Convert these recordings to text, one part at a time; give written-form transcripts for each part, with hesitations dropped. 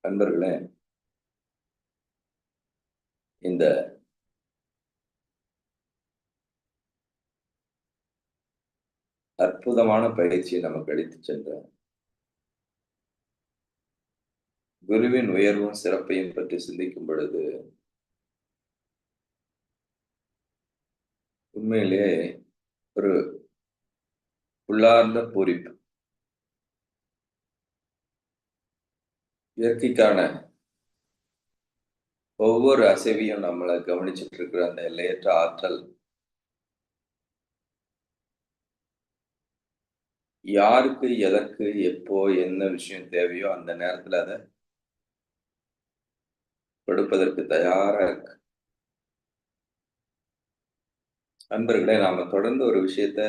நண்பர்களே, இந்த அற்புதமான பயிற்சியை நமக்கு அளித்துச் சென்ற குருவின் உயர்வும் சிறப்பையும் பற்றி சிந்திக்கும் பொழுது, உண்மையிலேயே ஒரு உள்ளார்ந்த பூரிப்பு. இயற்கைக்கான ஒவ்வொரு அசைவையும் நம்மள கவனிச்சுட்டு இருக்கிற அந்த எல்லையற்ற ஆற்றல், யாருக்கு, எதற்கு, எப்போ, என்ன விஷயம் தேவையோ அந்த நேரத்துல அத கொடுப்பதற்கு தயாரா இருக்கு. நண்பர்களே, நாம தொடர்ந்து ஒரு விஷயத்த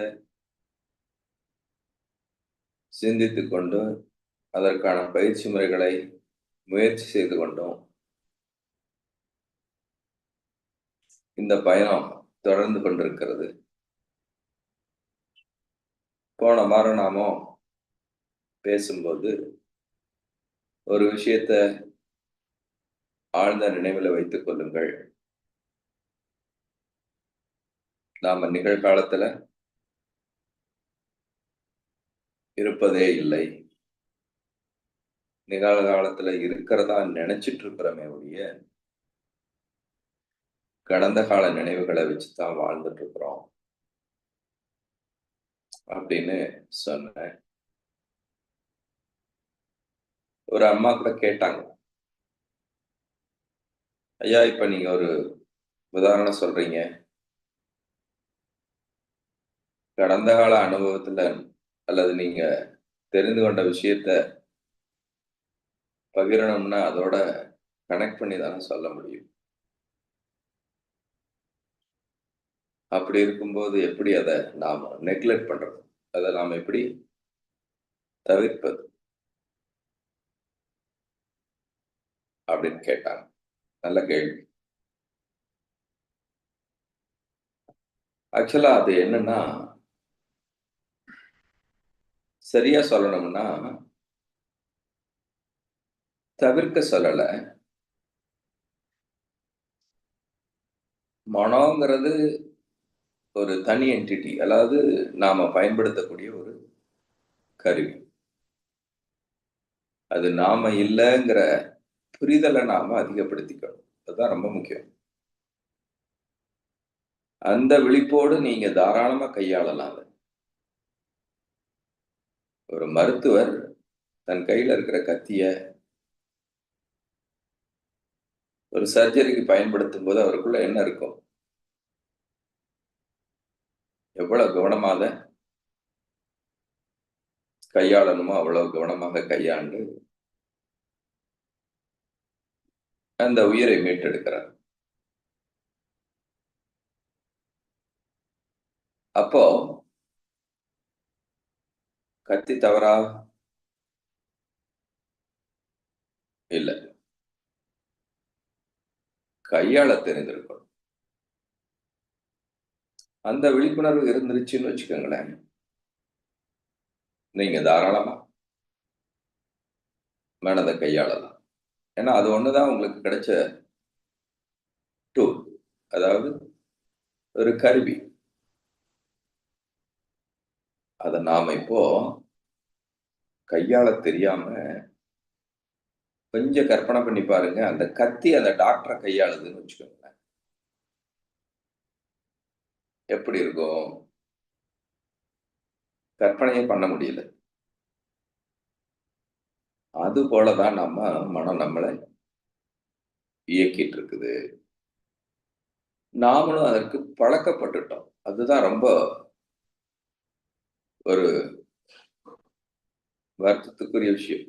சிந்தித்துக் கொண்டு, அதற்கான பயிற்சி முறைகளை முயற்சி செய்து கொண்டோம். இந்த பயணம் தொடர்ந்து கொண்டிருக்கிறது. போன வாரம் நாம பேசும்போது ஒரு விஷயத்த ஆழ்ந்த நினைவில் வைத்துக் கொள்ளுங்கள். நாம நிகழ்காலத்துல இருப்பதே இல்லை. நிகழ்காலத்துல இருக்கிறதா நினைச்சிட்டு இருக்கிறோமே ஒழிய, கடந்த கால நினைவுகளை வச்சுதான் வாழ்ந்துட்டு இருக்கிறோம் அப்படின்னு சொன்னேன். ஒரு அம்மா கூட கேட்டாங்க, ஐயா இப்ப நீங்க ஒரு உதாரணம் சொல்றீங்க. கடந்த கால அனுபவத்துல அல்லது நீங்க தெரிந்து கொண்ட விஷயத்த பகிரணும்னா அதோட கனெக்ட் பண்ணி தானே சொல்ல முடியும். அப்படி இருக்கும்போது எப்படி அதை நாம நெக்லெக்ட் பண்றது? அதை நாம எப்படி தவிர்ப்பது அப்படின்னு கேட்டாங்க. நல்ல கேள்வி. ஆக்சுவலா அது என்னன்னா, சரியா சொல்லணும்னா, தவிர்க்க சொல்லல. மனோங்கிறது ஒரு தனி என்டிட்டி. அதாவது நாம பயன்படுத்தக்கூடிய ஒரு கருவி. அது நாம இல்லைங்கிற புரிதலை நாம அதிகப்படுத்திக்கணும். அதுதான் ரொம்ப முக்கியம். அந்த விழிப்போடு நீங்க தாராளமா கையாளலாம் அத. ஒரு மருத்துவர் தன் கையில இருக்கிற கத்திய ஒரு சர்ஜரிக்கு பயன்படுத்தும் போது அவருக்குள்ள என்ன இருக்கும்? எவ்வளவு கவனமா அத கையாளணுமோ அவ்வளவு கவனமாக கையாண்டு அந்த உயிரை மீட்டெடுக்கிறார். அப்போ கத்தி தவறா? இல்ல. கையாள தெரிந்திருக்கணும். அந்த விழிப்புணர்வு இருந்துருச்சுன்னு வச்சுக்கோங்களேன், நீங்க தாராளமா மனத கையாளலாம். ஏன்னா அது ஒண்ணுதான் உங்களுக்கு கிடைச்ச டூல். அதாவது ஒரு கருவி. அத நாம இப்போ கையாள தெரியாம கொஞ்சம் கற்பனை பண்ணி பாருங்க. அந்த கத்தி அந்த டாக்டர கையாளுதுன்னு வச்சுக்கோங்களேன். எப்படி இருக்கும்? கற்பனையே பண்ண முடியல. அது போல தான் மனம் நம்மள இயக்கிட்டு இருக்குது. நாமளும் அதற்கு பழக்கப்பட்டுட்டோம். அதுதான் ரொம்ப ஒரு வருத்தத்துக்குரிய விஷயம்.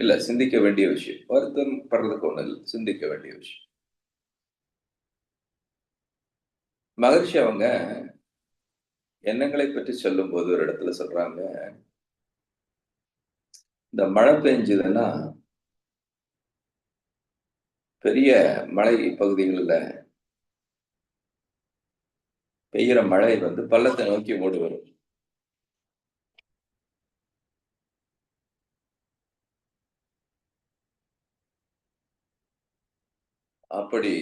இல்ல சிந்திக்க வேண்டிய விஷயம். வருத்தம் படுறதுக்கு ஒண்ணும் இல்ல. சிந்திக்க வேண்டிய விஷயம். மகரிஷி அவங்க எண்ணங்களை பற்றி சொல்லும்போது ஒரு இடத்துல சொல்றாங்க, இந்த மழை பெஞ்சதுன்னா, பெரிய மலை பகுதிகள்ல பெய்யிற மழை வந்து பள்ளத்தை நோக்கி ஓடி வரும். அப்படி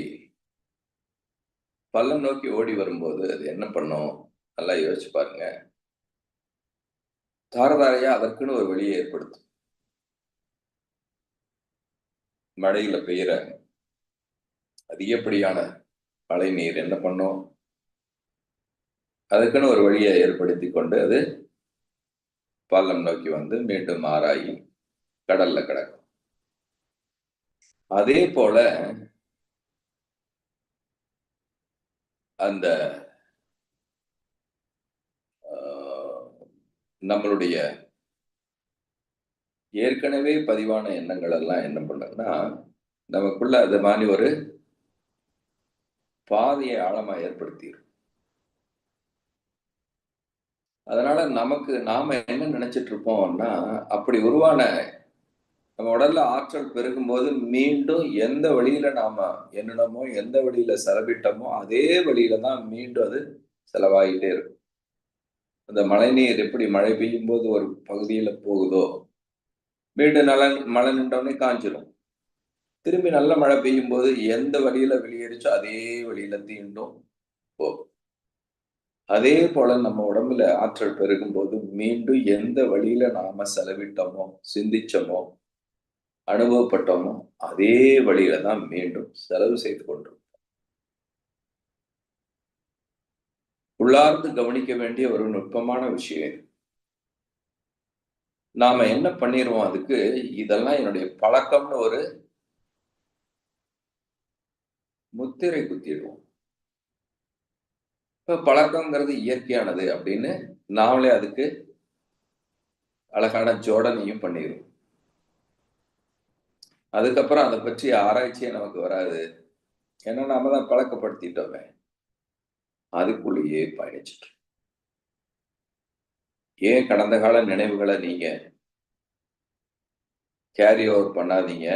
பள்ளம் நோக்கி ஓடி வரும்போது அது என்ன பண்ணும்? நல்லா யோசிச்சு பாருங்க. தாரதாரையா அதற்குன்னு ஒரு வழியை ஏற்படுத்தும். மழையில பெய்யற அதிகப்படியான மழை நீர் என்ன பண்ணும்? அதுக்குன்னு ஒரு வழியை ஏற்படுத்தி கொண்டு அது பள்ளம் நோக்கி வந்து மீண்டும் ஆறாகி கடல்ல கிடக்கும். அதே போல அந்த நம்மளுடைய ஏற்கனவே பதிவான எண்ணங்கள் எல்லாம் என்ன பண்ணுங்கன்னா, நமக்குள்ள அது மாதிரி ஒரு பாதையை ஆழமா ஏற்படுத்திரும். அதனால நமக்கு நாம என்ன நினைச்சிட்டு இருப்போம்னா, அப்படி உருவான நம்ம உடல்ல ஆற்றல் பெருகும்போது மீண்டும் எந்த வழியில நாம எண்ணினமோ, எந்த வழியில செலவிட்டோமோ, அதே வழியில தான் மீண்டும் அது செலவாயிட்டே இருக்கும். அந்த மழைநீர் எப்படி மழை பெய்யும்போது ஒரு பகுதியில போகுதோ, மீண்டும் மழை நின்றோனே காய்ஞ்சிரும். திரும்பி நல்ல மழை பெய்யும்போது எந்த வழியில வெளியேறுச்சோ, அதே வழியில தீண்டும் போகும். அதே போல நம்ம உடம்புல ஆற்றல் பெருகும்போது மீண்டும் எந்த வழியில நாம செலவிட்டோமோ, சிந்திச்சோமோ, அனுபவப்பட்டோமோ, அதே வழியில தான் மீண்டும் செலவு செய்து கொண்டிருக்கோம். உள்ளார்ந்து கவனிக்க வேண்டிய ஒரு நுட்பமான விஷயம் இது. நாம என்ன பண்ணிருவோம் அதுக்கு, இதெல்லாம் என்னுடைய பழக்கம்னு ஒரு முத்திரை குத்திடுவோம். இப்ப பழக்கம்ங்கிறது இயற்கையானது அப்படின்னு நாமளே அதுக்கு அழகான ஜோடனையும் பண்ணிருவோம். அதுக்கப்புறம் அத பற்றிய ஆராய்ச்சியே நமக்கு வராது. ஏன்னா நாம தான் பழக்கப்படுத்திட்டோமே. அதுக்குள்ளேயே பயணிச்சுட்டு ஏன் கடந்த கால நினைவுகள நீங்க கேரி ஓவர் பண்ணாதீங்க.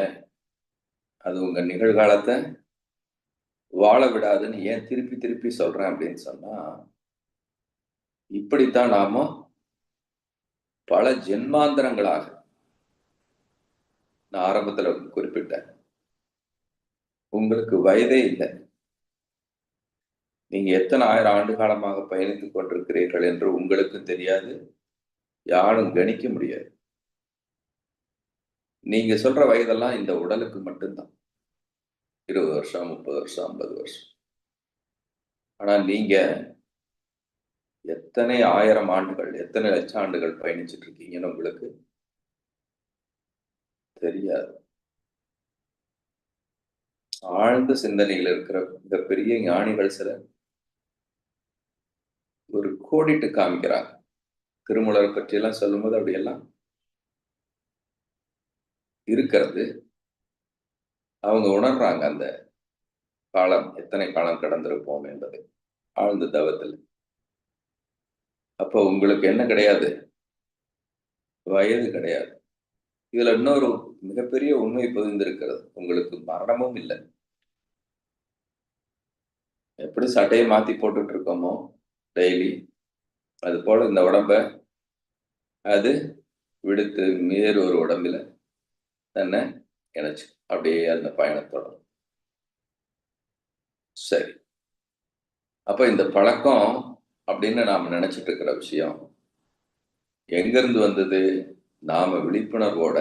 அது உங்க நிகழ்காலத்த வாழ விடாதுன்னு ஏன் திருப்பி திருப்பி சொல்றேன் அப்படின்னு சொன்னா, இப்படித்தான் நாம பல ஜென்மாந்தரங்களாக நான் ஆரம்பத்துல குறிப்பிட்டேன். உங்களுக்கு வயதே இல்ல. நீங்க எத்தனை 1000 ஆண்டு காலமாக பயணித்துக் கொண்டிருக்கிறீர்கள் என்று உங்களுக்கும் தெரியாது. யாரும் கணிக்க முடியாது. நீங்க சொல்ற வயதெல்லாம் இந்த உடலுக்கு மட்டும் தான். 20 வருஷம், 30 வருஷம், 50 வருஷம். ஆனா நீங்க எத்தனை 1000 ஆண்டுகள், எத்தனை லட்சம் ஆண்டுகள் பயணிச்சுட்டு இருக்கீங்கன்னு உங்களுக்கு தெரியாது. ஆழ்ந்த சிந்தனையில் இருக்கிற மிகப்பெரிய ஞானிகள் சிலர் ஒரு கோடிட்டு காமிக்கிறாங்க. திருமூலர் பற்றியெல்லாம் சொல்லும்போது அப்படியெல்லாம் இருக்கிறது. அவங்க உணர்றாங்க அந்த காலம், எத்தனை காலம் கடந்திருப்போம் என்பதை. ஆழ்ந்த தவத்தில். அப்போ உங்களுக்கு என்ன கிடையாது? வயது கிடையாது. இதுல இன்னொரு மிகப்பெரிய உண்மை புரிந்திருக்கிறது. உங்களுக்கு மரணமும் இல்ல. எப்படி சட்டைய மாத்தி போட்டுட்டு இருக்கோமோ டெய்லி, அது போல இந்த உடம்ப அது விடுத்து வேறு ஒரு உடம்பில தன்னை இணைச்சு அப்படியே அந்த பயணத்தோட. சரி. அப்ப இந்த பழக்கம் அப்படின்னு நாம நினைச்சிட்டு இருக்கிற விஷயம் எங்கிருந்து வந்தது? நாம விழிப்புணர்வோட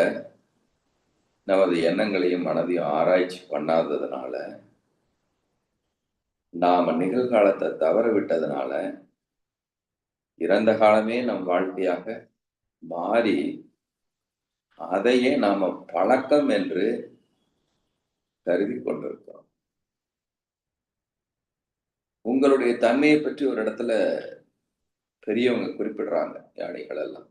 நமது எண்ணங்களையும் மனதையும் ஆராய்ச்சி பண்ணாததுனால, நாம நிகழ்காலத்தை தவற விட்டதுனால, இறந்த காலமே நம் வாழ்க்கையாக மாறி, அதையே நாம பழக்கம் என்று கருதி கொண்டிருக்கிறோம். உங்களுடைய தன்மையை பற்றி ஒரு இடத்துல பெரியவங்க குறிப்பிடுறாங்க, ஞானிகள் எல்லாம்.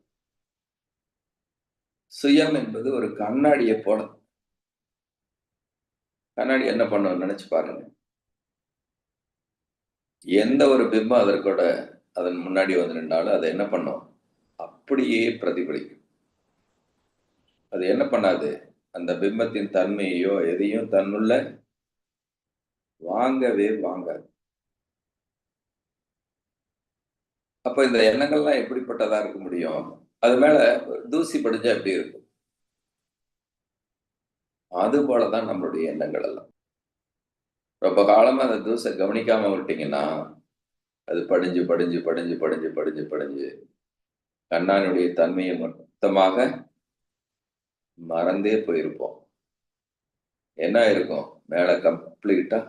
சுயம் என்பது ஒரு கண்ணாடியை போல. கண்ணாடி என்ன பண்ணும் நினைச்சு பாருங்க. எந்த ஒரு பிம்பம் அதற்கோட அதன் முன்னாடி வந்து நின்றாலும் அதை என்ன பண்ணும்? அப்படியே பிரதிபலிக்கும். அது என்ன பண்ணாது? அந்த பிம்பத்தின் தன்மையையோ எதையும் தன்னுள்ள வாங்கவே வாங்காது. அப்ப இந்த எண்ணங்கள்லாம் எப்படிப்பட்டதா இருக்க முடியும்? அது மேல தூசி படிஞ்சா எப்படி இருக்கும்? அது போலதான் நம்மளுடைய எண்ணங்கள் எல்லாம். ரொம்ப காலமா அந்த தூசை கவனிக்காம விட்டீங்கன்னா அது படிஞ்சு படிஞ்சு படிஞ்சு படிஞ்சு படிஞ்சு படிஞ்சு கண்ணாடியுடைய தன்மையை மொத்தமாக மறந்தே போயிருப்போம். என்ன இருக்கும்? மேல கம்ப்ளீட்டா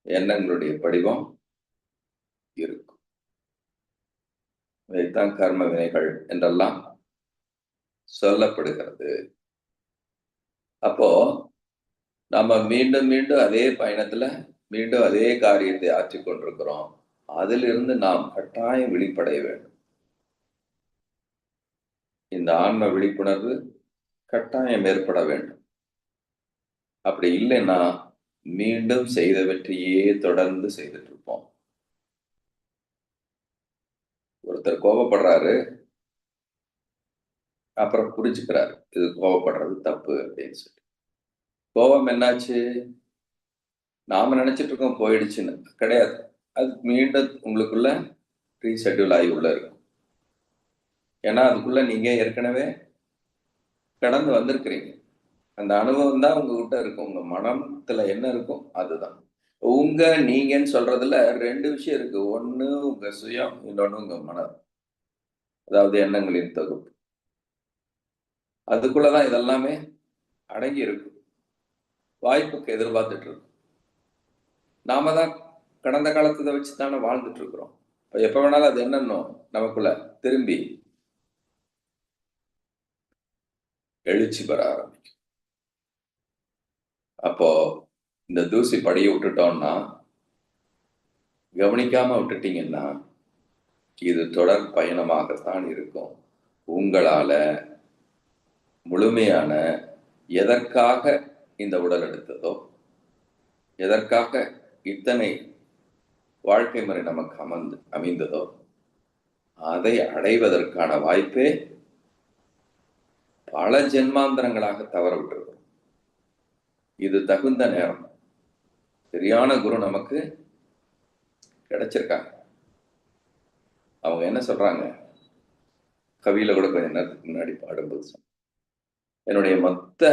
எண்ணங்களுடைய படிவம் இருக்கும். இதைத்தான் கர்ம வினைகள் என்றெல்லாம் சொல்லப்படுகிறது. அப்போ நம்ம மீண்டும் மீண்டும் அதே பயணத்துல மீண்டும் அதே காரியத்தை ஆற்றிக் கொண்டிருக்கிறோம். அதிலிருந்து நாம் கட்டாயம் விழிப்படைய வேண்டும். இந்த ஆன்ம விழிப்புணர்வு கட்டாயம் ஏற்பட வேண்டும். அப்படி இல்லைன்னா மீண்டும் செய்தவற்றையே தொடர்ந்து செய்துட்டு இருப்போம். ஒருத்தர் கோபப்படுறாரு, அப்புறம் புரிஞ்சுக்கிறாரு இது கோபப்படுறது தப்பு அப்படின்னு சொல்லி. கோபம் என்னாச்சு? நாம நினைச்சிட்டு இருக்கோம் போயிடுச்சுன்னு. கிடையாது. அது மீண்டும் உங்களுக்குள்ள ரீஷெட்யூல் ஆகி உள்ள இருக்கும். ஏன்னா அதுக்குள்ள நீங்க ஏற்கனவே கடந்து வந்திருக்கிறீங்க. அந்த அனுபவம் தான் உங்ககிட்ட இருக்கும். உங்க மனத்துல என்ன இருக்கும் அதுதான். உங்க நீங்கன்னு சொல்றதுல 2 விஷயம் இருக்கு. ஒண்ணு உங்க சுயம், இன்னொன்னு உங்க மனம். அதாவது எண்ணங்களின் தொகுப்பு. அதுக்குள்ளதான் இதெல்லாமே அடங்கி இருக்கு. வாய்ப்புக்கு எதிர்பார்த்துட்டு இருக்கு. நாம தான் கடந்த காலத்தை வச்சு தானே வாழ்ந்துட்டு இருக்கிறோம். எப்ப வேணாலும் அது என்னன்னும் நமக்குள்ள திரும்பி எழுச்சி பெற ஆரம்பிக்கும். அப்போ இந்த தூசி படிய விட்டுட்டோம்னா, கவனிக்காம விட்டுட்டீங்கன்னா இது தொடர் பயணமாகத்தான் இருக்கும். உங்களால முழுமையான எதற்காக இந்த உடல் எடுத்ததோ, எதற்காக இத்தனை வாழ்க்கை முறை நமக்கு அமைந்ததோ அதை அடைவதற்கான வாய்ப்பே பல ஜென்மாந்தரங்களாக தவற விட்டுருக்கும். இது தகுந்த நேரம். சரியான குரு நமக்கு கிடைச்சிருக்காங்க. அவங்க என்ன சொல்றாங்க? கவியில கூட கொஞ்ச நேரத்துக்கு முன்னாடி பாடும்போது என்னுடைய மொத்த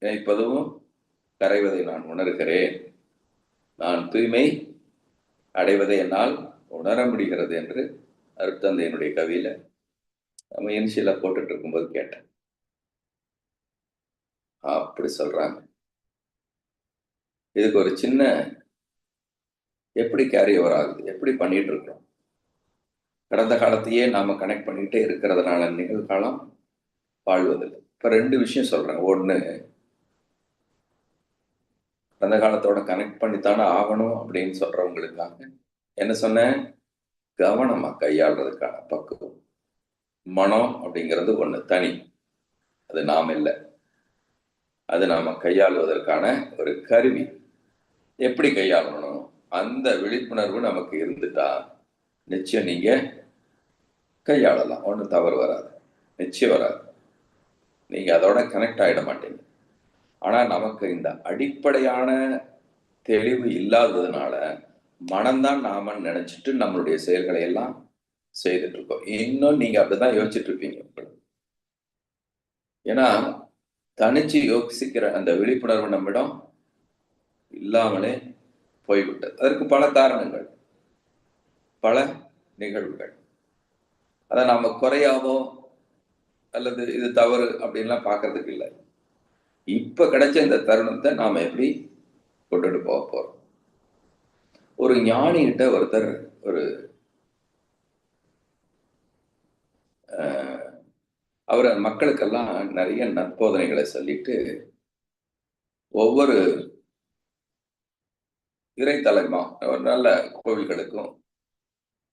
நினைப்பதும் கரைவதை நான் உணர்கிறேன். நான் தூய்மை அடைவதை என்னால் உணர முடிகிறது என்று அருட்தந்தையினுடைய கவியில நம்ம இனிஷியலா போட்டுட்டு இருக்கும்போது கேட்டேன். அப்படி சொல்றாங்க. இதுக்கு ஒரு சின்ன எப்படி கேரி ஓவர் ஆகுது, எப்படி பண்ணிட்டு இருக்கிறோம். கடந்த காலத்தையே நாம கனெக்ட் பண்ணிட்டே இருக்கிறதுனால நிகழ்காலம் வாழ்வதில்லை. இப்ப 2 விஷயம் சொல்றேன். ஒண்ணு, கடந்த காலத்தோட கனெக்ட் பண்ணித்தானே ஆகணும் அப்படின்னு சொல்றவங்களுக்காக என்ன சொன்னேன்? கவனமா கையாளுறதுக்கான பக்குவம். மனம் அப்படிங்கிறது ஒண்ணு தனி. அது நாம் இல்லை. அது நாம கையாளுவதற்கான ஒரு கருவி. எப்படி கையாளணும்? அந்த விழிப்புணர்வு நமக்கு இருந்துட்டா நிச்சயம் நீங்க கையாளலாம். ஒன்றும் தவறு வராது. நிச்சயம் வராது. நீங்க அதோட கனெக்ட் ஆயிட மாட்டீங்க. ஆனா நமக்கு இந்த அடிப்படையான தெளிவு இல்லாததுனால மனம்தான் நாம நினைச்சிட்டு நம்மளுடைய செயல்களை எல்லாம் செய்துட்டு இருக்கோம். இன்னும் நீங்க அப்படிதான் யோசிச்சுட்டு இருப்பீங்க. ஏன்னா தனிச்சு யோசிக்கிற அந்த விழிப்புணர்வு நம்மிடம் இல்லாமலே போய்விட்டது. அதற்கு பல காரணங்கள், பல நிகழ்வுகள். அதை நாம குறையாவோ அல்லது இது தவறு அப்படின்லாம் பார்க்கறதுக்கு இல்லை. இப்ப கிடைச்ச இந்த தருணத்தை நாம எப்படி கொண்டுட்டு போக போறோம். ஒரு ஞானி கிட்ட ஒருத்தர் ஒரு அவர் மக்களுக்கெல்லாம் நிறைய நற்போதனைகளை சொல்லிட்டு ஒவ்வொரு இறைத்தலைமா ஒரு நல்ல கோவில்களுக்கும்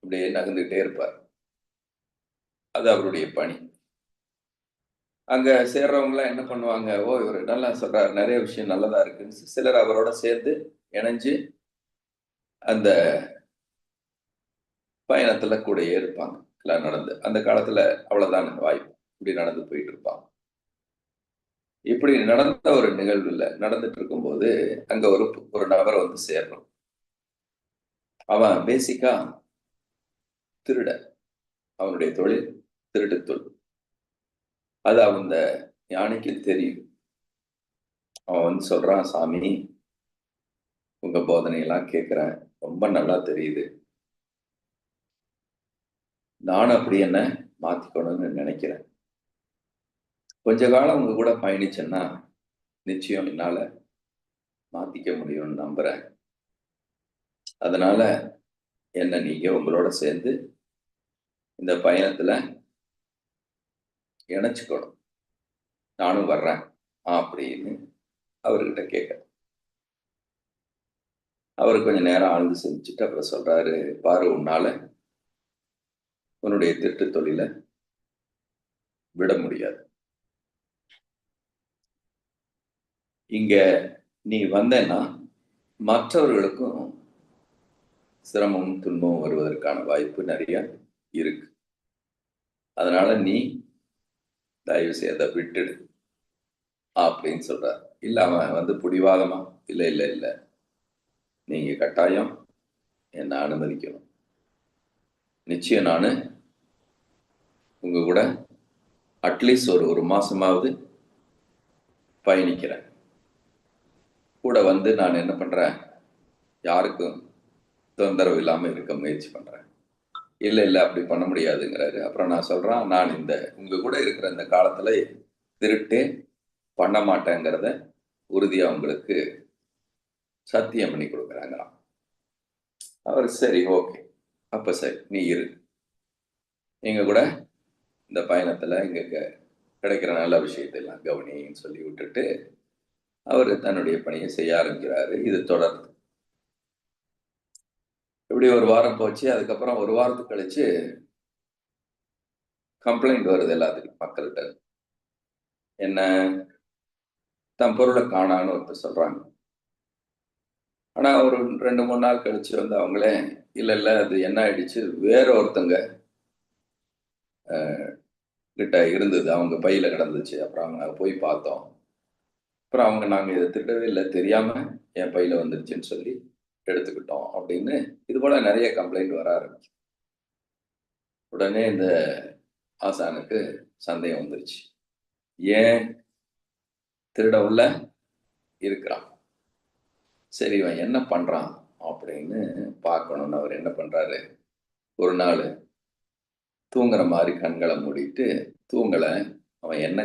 அப்படியே நகர்ந்துகிட்டே இருப்பார். அது அவருடைய பணி. அங்க சேர்றவங்க எல்லாம் என்ன பண்ணுவாங்க? ஓ, இவர் நல்லா சொல்றாரு, நிறைய விஷயம் நல்லதா இருக்குன்னு சிலர் அவரோட சேர்ந்து இணைஞ்சு அந்த பயணத்துல கூடயே இருப்பாங்க. எல்லாம் நடந்து அந்த காலத்துல அவ்வளவுதான் வாய்ப்பு. இப்படி நடந்து போயிட்டு இருப்பாங்க. இப்படி நடந்த ஒரு நிகழ்வுல நடந்துட்டு இருக்கும்போது அங்க ஒரு நபரை வந்து சேர்றோம். அவன் பேசிக்கா திருட. அவனுடைய தொழில் திருட்டு தொழில். அது அந்த ஞானிக்கு தெரியும். அவன் வந்து சொல்றான், சாமி உங்க போதனையெல்லாம் கேட்கிறேன். ரொம்ப நல்லா தெரியுது. நானும் அப்படி என்ன மாத்திக்கணும்னு நினைக்கிறேன். கொஞ்ச காலம் உங்க கூட பயணிச்சேன்னா, நிச்சயம் என்னால மாத்திக்க முடியும்னு நம்புறேன். அதனால என்ன நீங்க உங்களோட சேர்ந்து இந்த பயணத்துல இணைச்சுக்கணும். நானும் வர்றேன் அப்படின்னு அவர்கிட்ட கேட்கிறேன். அவரு கொஞ்ச நேரம் ஆழ்ந்து சிந்திச்சுட்டு அப்புறம் சொல்றாரு, பாரு உன்னால உன்னுடைய திருட்டு தொழில விட முடியாது. இங்க நீ வந்தேன்னா மற்றவர்களுக்கும் சிரமமும் துன்பமும் வருவதற்கான வாய்ப்பு நிறைய இருக்கு. அதனால நீ தயவு செய்து அதை விட்டுடு அப்படின்னு சொல்றார். இல்ல அவன் வந்து பிடிவாதமா, இல்ல இல்ல இல்ல நீங்க கட்டாயம் என்ன அனுமதிக்கணும். நிச்சயம் நானு உங்க கூட அட்லீஸ்ட் ஒரு மாசமாவது பயணிக்கிறேன். கூட வந்து நான் என்ன பண்றேன், யாருக்கும் தொந்தரவு இல்லாம இருக்க முயற்சி பண்றேன். இல்ல இல்ல அப்படி பண்ண முடியாதுங்கிறாரு. அப்புறம் நான் சொல்றேன், நான் இந்த உங்க கூட இருக்கிற இந்த காலத்துல திருட்டே பண்ண மாட்டேங்கிறத உறுதியா உங்களுக்கு சத்தியம் பண்ணி கொடுக்குறாங்களாம். அவர் சரி ஓகே, அப்ப சரி நீ இரு, நீங்க கூட இந்த பயணத்துல இங்க கிடைக்கிற நல்ல விஷயத்தை எல்லாம் கவனின்னு சொல்லி விட்டுட்டு அவர் தன்னுடைய பணியை செய்ய ஆரம்பிக்கிறாரு. இது தொடர்ந்து இப்படி ஒரு வாரம் போச்சு. அதுக்கப்புறம் ஒரு வாரத்துக்கு கழிச்சு கம்ப்ளைண்ட் வருது எல்லாத்துக்கும் மக்கள்கிட்ட. என்ன, தன் பொருளை காணான்னு ஒருத்தர் சொல்றாங்க. ஆனா ஒரு 2-3 நாள் கழிச்சு வந்து அவங்களே இல்ல இல்ல அது என்ன ஆயிடுச்சு, வேற ஒருத்தங்க கிட்ட இருந்தது, அவங்க பையில கிடந்துச்சு. அப்புறம் அவங்க போய் பார்த்தோம். அப்புறம் அவங்க நாங்க இதை திருடவே இல்லை, தெரியாம என் பையில வந்துருச்சுன்னு சொல்லி எடுத்துக்கிட்டோம் அப்படின்னு இது போல நிறைய கம்ப்ளைண்ட் வர ஆரம்பிச்சு. உடனே இந்த ஆசானுக்கு சந்தேகம் வந்துருச்சு. ஏன் திருட உள்ள இருக்கிறான், சரி இவன் என்ன பண்றான் அப்படின்னு பார்க்கணும்னு அவர் என்ன பண்றாரு, ஒரு நாள் தூங்குற மாதிரி கண்களை மூடிட்டு தூங்கலை, அவன் என்ன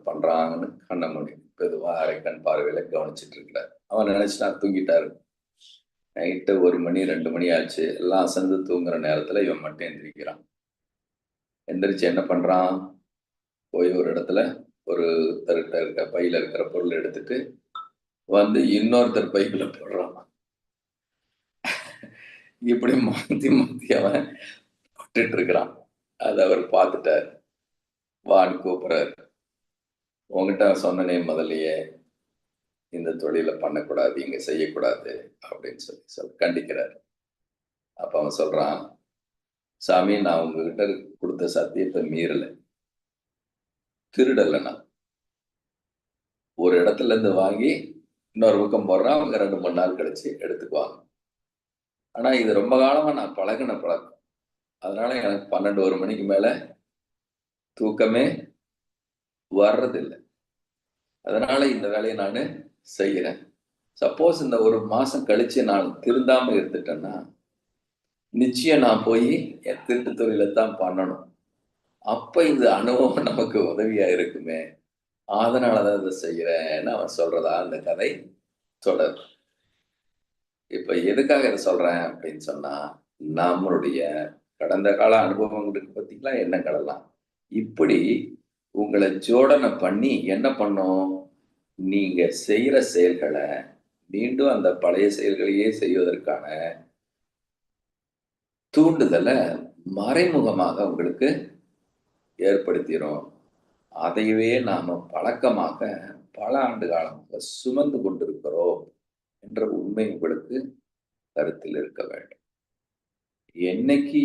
பண்றான்னு கண்ணை மூடி பொதுவா அரை கண் பார்வையில கவனிச்சுட்டு இருக்கிறார். அவன் நினைச்சிட்டான் தூங்கிட்டாரு. நைட்டு 1 மணி 2 மணி ஆச்சு. எல்லாம் அசந்து தூங்குற நேரத்துல இவன் மட்டும் எந்திரிக்கிறான். எந்திரிச்சு என்ன பண்றான், போய் ஒரு இடத்துல ஒரு ஒருத்தர்கிட்ட இருக்க பையில இருக்கிற பொருள் எடுத்துட்டு வந்து இன்னொருத்தர் பைக்குள்ள போடுறான். இப்படி மாத்தி மாத்தி அவன் போட்டுட்டு இருக்கிறான். அதை அவர் பார்த்துட்டார். வான்னு கூப்பிடுறாரு. உங்ககிட்ட சொன்னனே முதல்லயே இந்த தொழிலை பண்ணக்கூடாது, இங்க செய்யக்கூடாது அப்படின்னு சொல்லி கண்டிக்கிறார். அப்ப அவன் சொல்றான், சாமி நான் உங்ககிட்ட கொடுத்த சத்தியத்தை மீறல, திருடலை, நான் ஒரு இடத்துல இருந்து வாங்கி இன்னொரு பக்கம் போடுறான், அவங்க 2-3 நாள் கழிச்சு எடுத்துக்குவாங்க. ஆனா இது ரொம்ப காலமா நான் பழகின பழக்கம். அதனால எனக்கு 12-1 மணிக்கு மேல தூக்கமே வர்றதில்லை. அதனால இந்த வேலையை நான் செய்யறேன். சப்போஸ் இந்த ஒரு மாசம் கழிச்சு நான் திருந்தாம இருந்துட்டேன்னா நிச்சயம் நான் போய் என் திருட்டு தொழிலைத்தான் பண்ணணும். அப்ப இந்த அனுபவம் நமக்கு உதவியா இருக்குமே, அதனாலதான் இதை செய்யறேன்னு அவன் சொல்றதா அந்த கதை தொடர். இப்ப எதுக்காக இதை சொல்றேன் அப்படின்னு சொன்னா, நம்மளுடைய கடந்த கால அனுபவங்களுக்கு பார்த்தீங்களா எண்ணங்களெல்லாம் இப்படி உங்களை ஜோடனை பண்ணி என்ன பண்ணும், நீங்க செய்யற செயல்களை மீண்டும் அந்த பழைய செயல்களையே செய்வதற்கான தூண்டுதலை மறைமுகமாக உங்களுக்கு ஏற்படுத்திடும். அதையவே நாம பழக்கமாக பல ஆண்டு காலமாக சுமந்து கொண்டிருக்கிறோம் என்ற உண்மை உங்களுக்கு கருத்தில் இருக்க வேண்டும். என்னைக்கு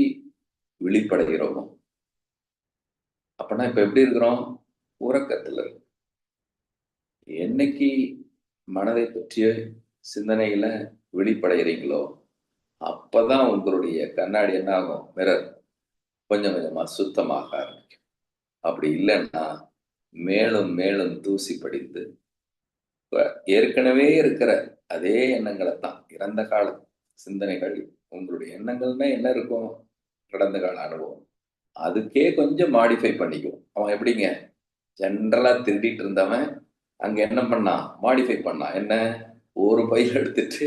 விழிப்படைகிறோமோ அப்பனா இப்ப எப்படி இருக்கிறோம், உறக்கத்துல இருக்கும். என்னைக்கு மனதை பற்றிய சிந்தனையில விழிப்படைகிறீங்களோ அப்பதான் உங்களுடைய கண்ணாடி என்ன ஆகும், மிரர் கொஞ்சம் கொஞ்சமா சுத்தமாக ஆரம்பிக்கும். அப்படி இல்லைன்னா மேலும் மேலும் தூசி படிந்து ஏற்கனவே இருக்கிற அதே எண்ணங்களை தான், இறந்த கால சிந்தனைகள். உங்களுடைய எண்ணங்கள்னா என்ன இருக்கும்? கடந்த கால அனுபவம். அதுக்கே கொஞ்சம் மாடிஃபை பண்ணிக்குவோம். அவன் எப்படிங்க? ஜென்ரலா திருடிட்டு இருந்தவன் அங்க என்ன பண்ணான்? மாடிஃபை பண்ணான். என்ன? ஒரு பையில எடுத்துட்டு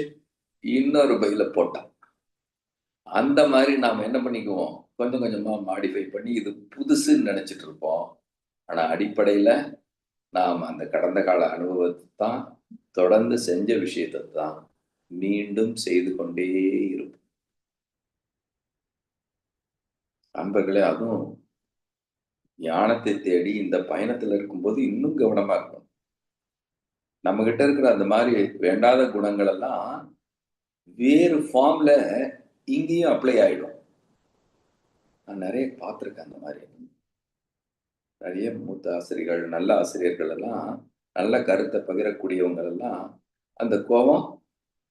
இன்னொரு பையில போட்டான். அந்த மாதிரி நாம என்ன பண்ணிக்குவோம்? கொஞ்சம் கொஞ்சமா மாடிஃபை பண்ணி இது புதுசுன்னு நினைச்சிட்டு இருப்போம். ஆனா அடிப்படையில நாம் அந்த கடந்த கால அனுபவத்தை தான், தொடர்ந்து செஞ்ச விஷயத்தை தான் மீண்டும் செய்து கொண்டே இருப்போம். நண்பர்களே, அதுவும் ஞானத்தை தேடி இந்த பயணத்துல இருக்கும்போது இன்னும் கவனமா இருக்கணும். நம்ம கிட்ட இருக்கிற அந்த மாதிரி வேண்டாத குணங்கள் எல்லாம் வேறு ஃபார்ம்ல இங்கேயும் அப்ளை ஆயிடும். நான் நிறைய பார்த்துருக்கேன் அந்த மாதிரி. நிறைய மூத்த ஆசிரியர்கள், நல்ல ஆசிரியர்கள் எல்லாம், நல்ல கருத்தை பகிரக்கூடியவங்க எல்லாம், அந்த கோபம்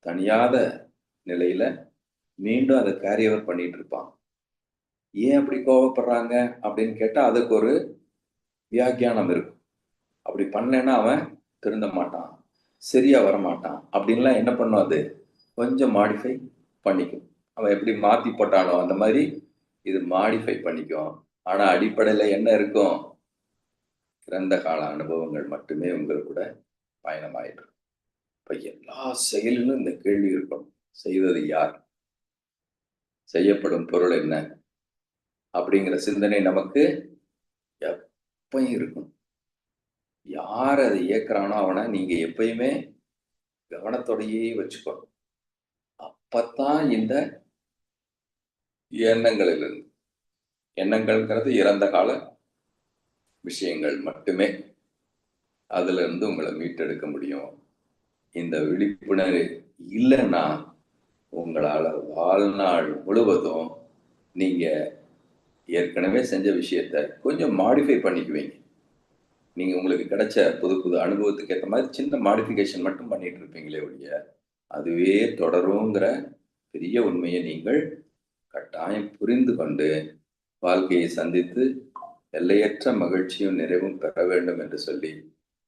தணியாத நிலையில மீண்டும் அதை கேரி ஓவர் பண்ணிட்டு இருப்பான். ஏன் அப்படி கோவப்படுறாங்க அப்படின்னு கேட்டா, அதுக்கு ஒரு வியாக்கியானம் இருக்கும். அப்படி பண்ணலைன்னா அவன் திருந்த மாட்டான், சரியா வரமாட்டான் அப்படின்லாம் என்ன பண்ணும் அது? கொஞ்சம் மாடிஃபை பண்ணிக்கும். அவன் எப்படி மாத்தி போட்டானோ அந்த மாதிரி இது மாடிஃபை பண்ணிக்கும். ஆனா அடிப்படையில என்ன இருக்கும்? இறந்த கால அனுபவங்கள் மட்டுமே உங்கள் கூட பயணமாயிடும். இப்ப எல்லா செயலிலும் இந்த கேள்வி இருக்கும். செய்தது யார்? செய்யப்படும் பொருள் என்ன? அப்படிங்கிற சிந்தனை நமக்கு எப்பயும் இருக்கும். யார் அதை இயக்குறானோ அவனை நீங்க எப்பயுமே கவனத்தோடையே வச்சுக்கணும். அப்பத்தான் இந்த எண்ணங்களிலிருந்து, எண்ணங்கள்ங்கிறது இறந்த கால விஷயங்கள் மட்டுமே, அதுல இருந்து உங்களை மீட்டெடுக்க முடியும். இந்த விழிப்புணர்வு இல்லைன்னா உங்களால வாழ்நாள் முழுவதும் நீங்க ஏற்கனவே செஞ்ச விஷயத்த கொஞ்சம் மாடிஃபை பண்ணிக்குவீங்க. நீங்க உங்களுக்கு கிடைச்ச புது புது அனுபவத்துக்கு ஏற்ற மாதிரி சின்ன மாடிஃபிகேஷன் மட்டும் பண்ணிட்டு இருப்பீங்களே ஒழிய, அதுவே தொடருங்கிற பெரிய உண்மையை நீங்கள் கட்டாயம் புரிந்து கொண்டு வாழ்க்கையை சந்தித்து எல்லையற்ற மகிழ்ச்சியும் நிறைவும் பெற வேண்டும் என்று சொல்லி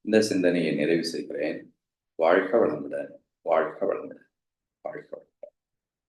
இந்த சிந்தனையை நிறைவு செய்கிறேன். வாழ்க வளமுடன். வாழ்க வளமுடன். வாழ்க வளமுடன்.